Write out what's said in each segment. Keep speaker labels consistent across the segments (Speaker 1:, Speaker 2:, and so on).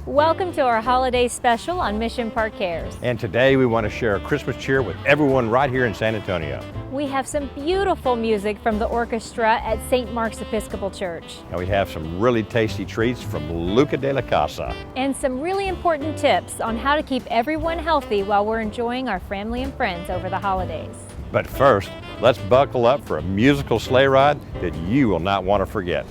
Speaker 1: Welcome to our holiday special on Mission Park Cares.
Speaker 2: And today we want to share a Christmas cheer with everyone right here in San Antonio.
Speaker 1: We have some beautiful music from the orchestra at St. Mark's Episcopal Church.
Speaker 2: And we have some really tasty treats from Luca de la Casa.
Speaker 1: And some really important tips on how to keep everyone healthy while we're enjoying our family and friends over the holidays.
Speaker 2: But first, let's buckle up for a musical sleigh ride that you will not want to forget.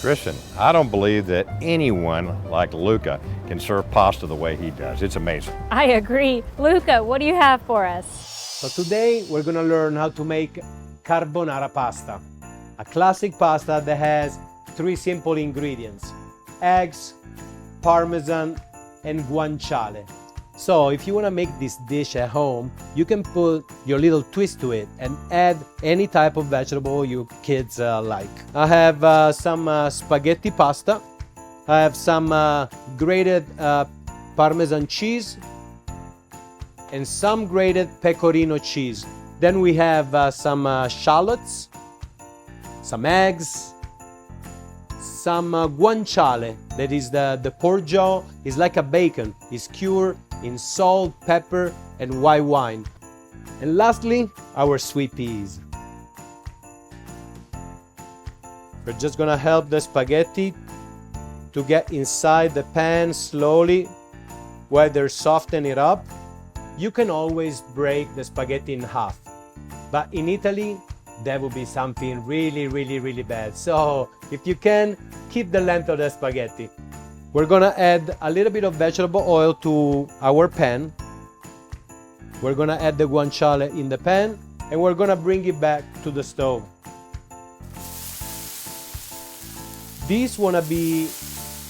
Speaker 2: Christian, I don't believe that anyone like Luca can serve pasta the way he does. It's amazing.
Speaker 1: I agree. Luca, what do you have for us?
Speaker 3: So today we're gonna learn how to make carbonara pasta, a classic pasta that has 3 simple ingredients: eggs, parmesan, and guanciale. So if you wanna make this dish at home, you can put your little twist to it and add any type of vegetable your kids like. I have some spaghetti pasta. I have some grated Parmesan cheese and some grated pecorino cheese. Then we have some shallots, some eggs, some guanciale, that is the pork jaw. It's like a bacon. It's cured in salt, pepper, and white wine. And lastly, our sweet peas. We're just gonna help the spaghetti to get inside the pan slowly while they're softening it up. You can always break the spaghetti in half, but in Italy, that would be something really bad. So if you can, keep the length of the spaghetti. We're gonna add a little bit of vegetable oil to our pan. We're gonna add the guanciale in the pan and we're gonna bring it back to the stove. These wanna be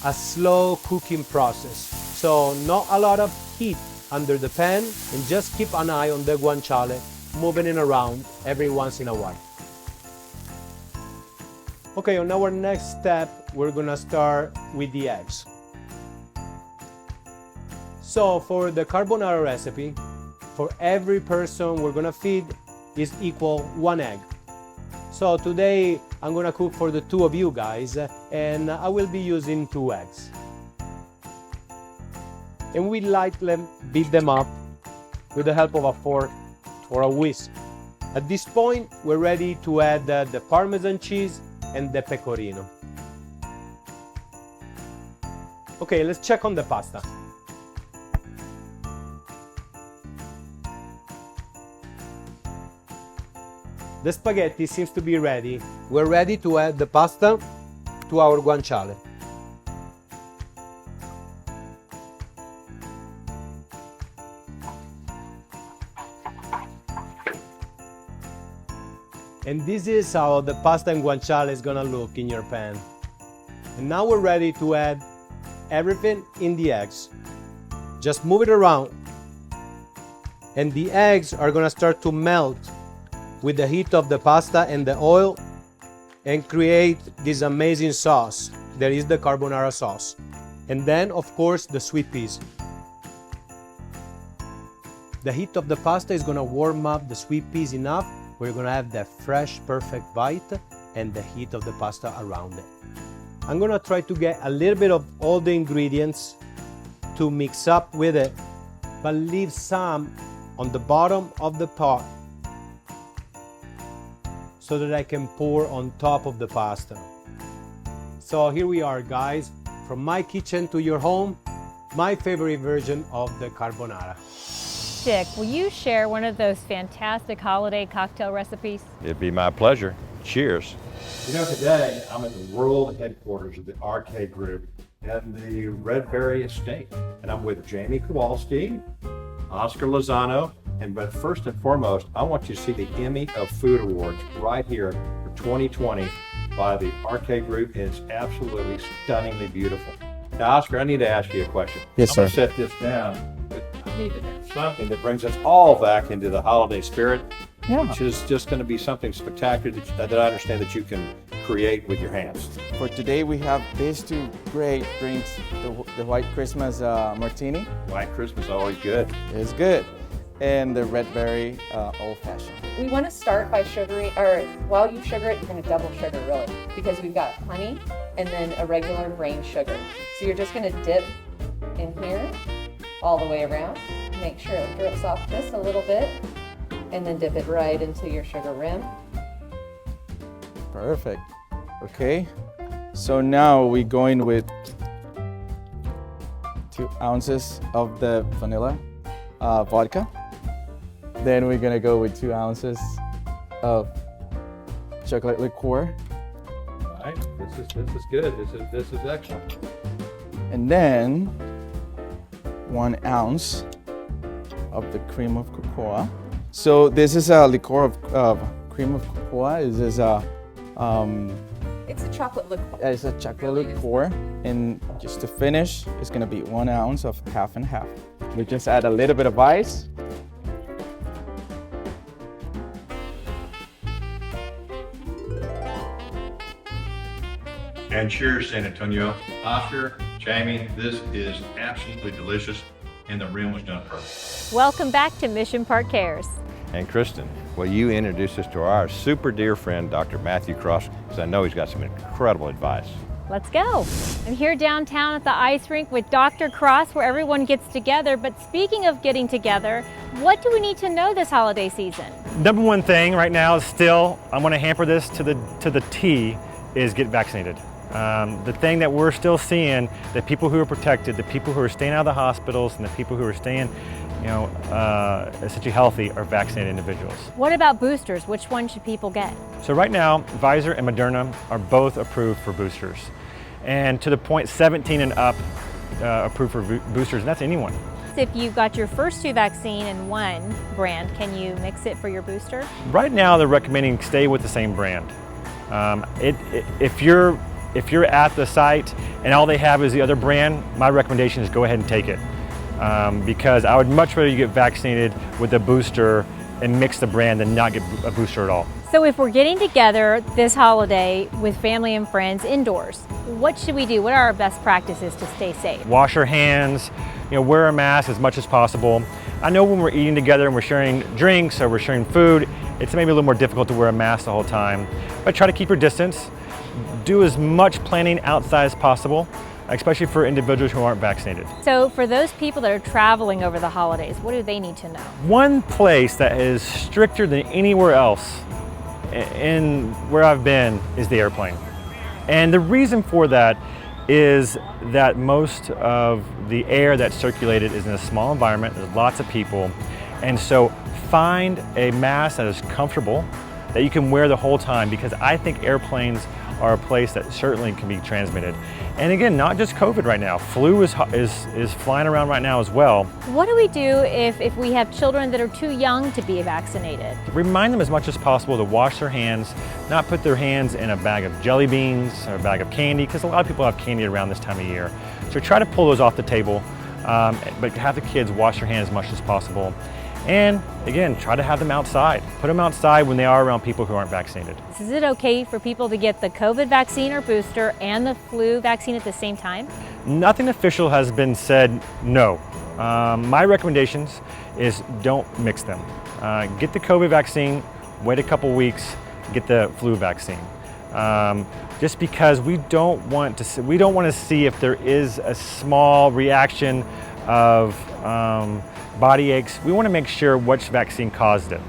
Speaker 3: a slow cooking process. So not a lot of heat under the pan, and just keep an eye on the guanciale, moving it around every once in a while. Okay, on our next step, we're gonna start with the eggs. So for the carbonara recipe, for every person we're gonna feed is equal 1 egg. So today I'm gonna cook for the 2 of you guys, and I will be using 2 eggs. And we lightly beat them up with the help of a fork or a whisk. At this point, we're ready to add the Parmesan cheese and the pecorino. Okay, let's check on the pasta. The spaghetti seems to be ready. We're ready to add the pasta to our guanciale. And this is how the pasta and guanciale is gonna look in your pan. And now we're ready to add everything in the eggs. Just move it around. And the eggs are gonna start to melt with the heat of the pasta and the oil and create this amazing sauce. That is the carbonara sauce. And then, of course, the sweet peas. The heat of the pasta is gonna warm up the sweet peas enough. We're gonna have that fresh, perfect bite and the heat of the pasta around it. I'm gonna try to get a little bit of all the ingredients to mix up with it, but leave some on the bottom of the pot so that I can pour on top of the pasta. So here we are, guys, from my kitchen to your home, my favorite version of the carbonara.
Speaker 1: Dick, will you share one of those fantastic holiday cocktail recipes?
Speaker 2: It'd be my pleasure. Cheers.
Speaker 4: You know, today I'm at the world headquarters of the RK Group in the Redberry Estate, and I'm with Jamie Kowalski, Oscar Lozano, but first and foremost, I want you to see the Emmy of Food Awards right here for 2020 by the RK Group. It's absolutely stunningly beautiful. Now, Oscar, I need to ask you a question.
Speaker 5: Yes,
Speaker 4: I'm gonna
Speaker 5: sir.
Speaker 4: set this down, but I need to have something that brings us all back into the holiday spirit, which is just going to be something spectacular that I understand that you can create with your hands.
Speaker 5: For today, we have these 2 great drinks. The White Christmas Martini
Speaker 4: White Christmas is always good.
Speaker 5: is good, and the Red Berry Old Fashioned.
Speaker 6: We want to start by sugaring, or while you sugar it, you're going to double sugar really, because we've got honey and then a regular grain sugar. So you're just going to dip in here all the way around. Make sure it drips off just a little bit, and then dip it right into your sugar rim.
Speaker 5: Perfect. Okay, so now we're going with 2 ounces of the vanilla vodka. Then we're gonna go with 2 ounces of chocolate liqueur.
Speaker 4: All right, this is good. This is excellent.
Speaker 5: And then 1 ounce of the cream of cocoa. So this is a liqueur of cream of cocoa. This is
Speaker 6: It's a chocolate liqueur.
Speaker 5: it's a chocolate liqueur. And just to finish, it's gonna be 1 ounce of half and half. We just add a little bit of ice.
Speaker 2: And cheers, San Antonio. Oscar, Jamie, this is absolutely delicious, and the rim was done perfect.
Speaker 1: Welcome back to Mission Park Cares.
Speaker 2: And Kristen, will you introduce us to our super dear friend, Dr. Matthew Cross, because I know he's got some incredible advice.
Speaker 1: Let's go. I'm here downtown at the ice rink with Dr. Cross, where everyone gets together. But speaking of getting together, what do we need to know this holiday season?
Speaker 7: Number one thing right now is still, I'm going to hamper this to the T, is get vaccinated. The thing that we're still seeing, the people who are protected, the people who are staying out of the hospitals, and the people who are staying, essentially healthy are vaccinated individuals.
Speaker 1: What about boosters? Which one should people get?
Speaker 7: So right now, Pfizer and Moderna are both approved for boosters. And to the point, 17 and up approved for boosters, and that's anyone.
Speaker 1: If you got your first 2 vaccine in one brand, can you mix it for your booster?
Speaker 7: Right now, they're recommending stay with the same brand. If you're if you're at the site and all they have is the other brand, my recommendation is go ahead and take it. Because I would much rather you get vaccinated with a booster and mix the brand than not get a booster at all.
Speaker 1: So if we're getting together this holiday with family and friends indoors, what should we do? What are our best practices to stay safe?
Speaker 7: Wash your hands, wear a mask as much as possible. I know when we're eating together and we're sharing drinks or we're sharing food, it's maybe a little more difficult to wear a mask the whole time, but try to keep your distance. Do as much planning outside as possible, especially for individuals who aren't vaccinated.
Speaker 1: So for those people that are traveling over the holidays, what do they need to know?
Speaker 7: One place that is stricter than anywhere else in where I've been is the airplane. And the reason for that is that most of the air that's circulated is in a small environment, there's lots of people, and so find a mask that is comfortable, that you can wear the whole time, because I think airplanes are a place that certainly can be transmitted. And again, not just COVID right now, flu is flying around right now as well.
Speaker 1: What do we do if we have children that are too young to be vaccinated?
Speaker 7: Remind them as much as possible to wash their hands, not put their hands in a bag of jelly beans or a bag of candy, because a lot of people have candy around this time of year. So try to pull those off the table, but have the kids wash their hands as much as possible. And again, try to have them outside. Put them outside when they are around people who aren't vaccinated.
Speaker 1: Is it okay for people to get the COVID vaccine or booster and the flu vaccine at the same time?
Speaker 7: Nothing official has been said no. My recommendations is don't mix them. Get the COVID vaccine, wait a couple weeks, get the flu vaccine. Just because we don't want to see if there is a small reaction of body aches. We want to make sure which vaccine caused it.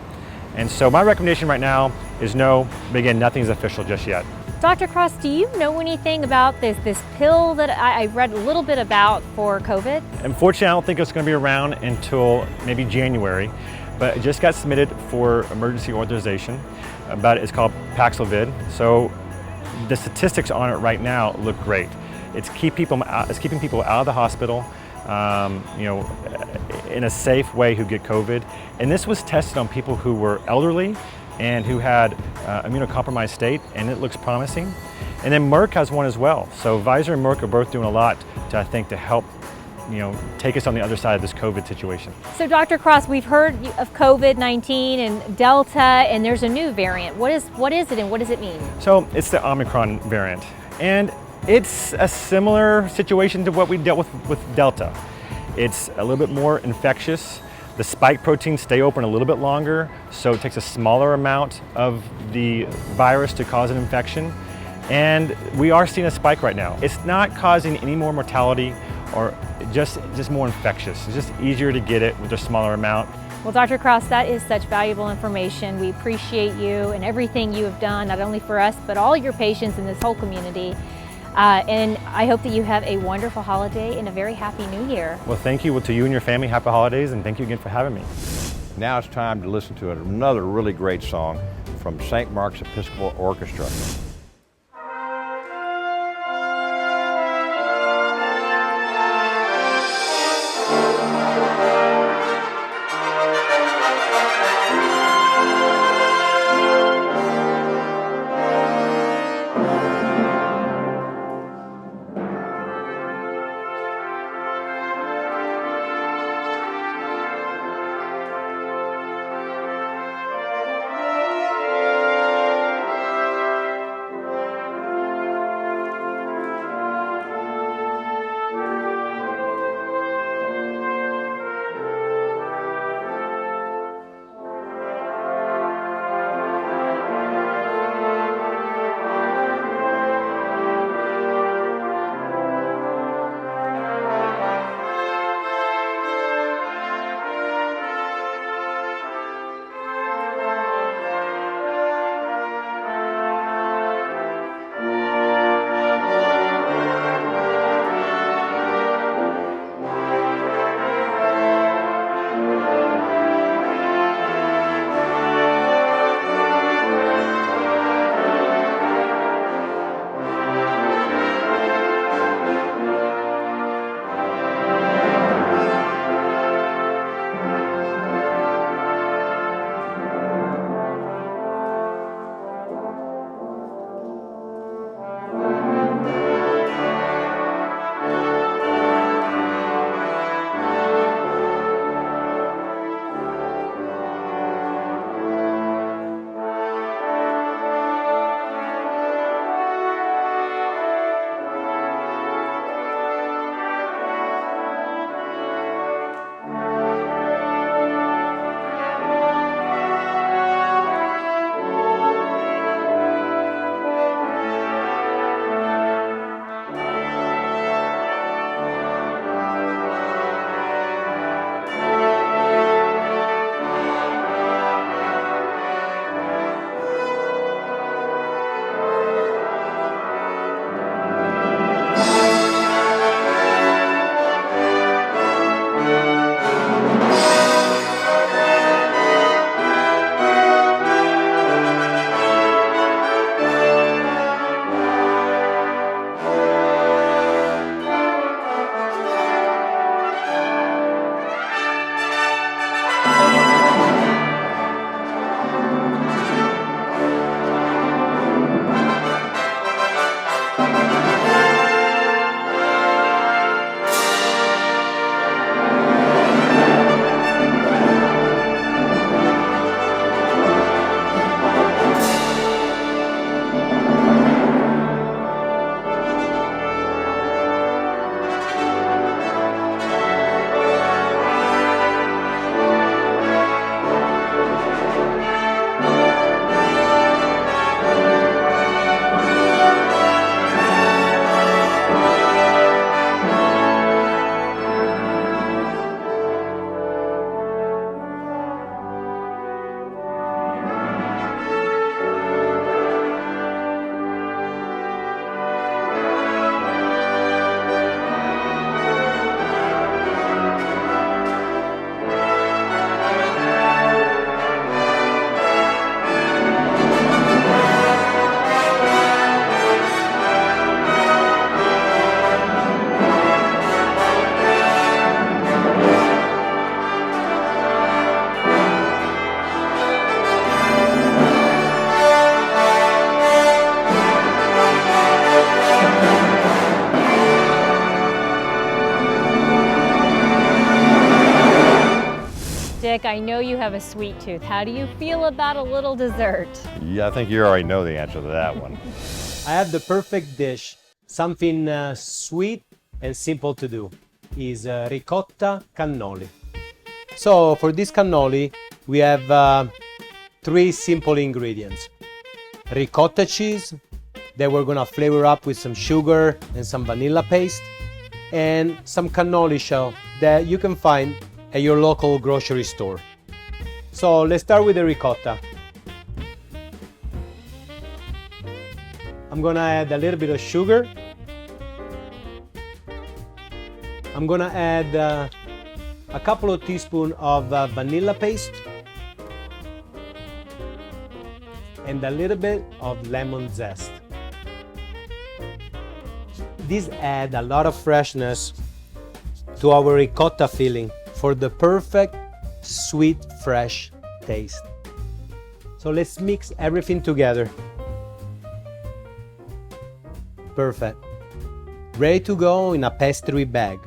Speaker 7: And so my recommendation right now is no, but again, nothing's official just yet.
Speaker 1: Dr. Cross, do you know anything about this pill that I read a little bit about for COVID?
Speaker 7: Unfortunately, I don't think it's going to be around until maybe January, but it just got submitted for emergency authorization. It's called Paxlovid. So the statistics on it right now look great. It's keeping people out of the hospital, in a safe way who get COVID. And this was tested on people who were elderly and who had immunocompromised state, and it looks promising. And then Merck has one as well. So Pfizer and Merck are both doing a lot to help take us on the other side of this COVID situation.
Speaker 1: So Dr. Cross, we've heard of COVID-19 and Delta, and there's a new variant. What is it and what does it mean?
Speaker 7: So it's the Omicron variant. And it's a similar situation to what we dealt with Delta. It's a little bit more infectious. The spike proteins stay open a little bit longer, so it takes a smaller amount of the virus to cause an infection. And we are seeing a spike right now. It's not causing any more mortality or just more infectious. It's just easier to get it with a smaller amount.
Speaker 1: Well, Dr. Cross, that is such valuable information. We appreciate you and everything you have done, not only for us, but all your patients in this whole community. And I hope that you have a wonderful holiday and a very happy new year.
Speaker 7: Well, thank you to you and your family. Happy holidays, and thank you again for having me.
Speaker 2: Now it's time to listen to another really great song from St. Mark's Episcopal Orchestra.
Speaker 1: Dick, I know you have a sweet tooth. How do you feel about a little dessert?
Speaker 2: Yeah, I think you already know the answer to that one.
Speaker 3: I have the perfect dish, something sweet and simple to do, is ricotta cannoli. So for this cannoli, we have 3 simple ingredients. Ricotta cheese that we're gonna flavor up with some sugar and some vanilla paste, and some cannoli shell that you can find at your local grocery store. So let's start with the ricotta. I'm gonna add a little bit of sugar. I'm gonna add a couple of teaspoons of vanilla paste and a little bit of lemon zest. These add a lot of freshness to our ricotta filling for the perfect sweet, fresh taste. So let's mix everything together. Perfect. Ready to go in a pastry bag.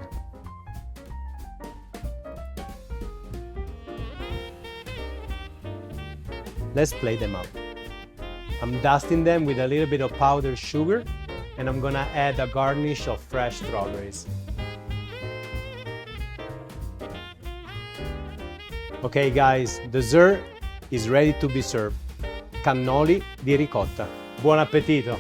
Speaker 3: Let's plate them up. I'm dusting them with a little bit of powdered sugar, and I'm gonna add a garnish of fresh strawberries. Okay guys, dessert is ready to be served. Cannoli di ricotta. Buon appetito!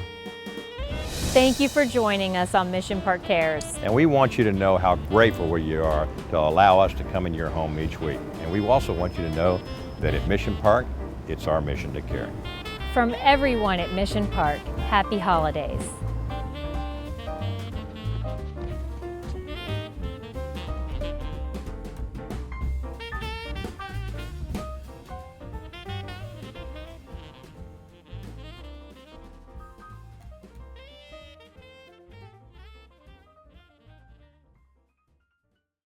Speaker 1: Thank you for joining us on Mission Park Cares.
Speaker 2: And we want you to know how grateful we are to allow us to come in your home each week. And we also want you to know that at Mission Park, it's our mission to care.
Speaker 1: From everyone at Mission Park, happy holidays.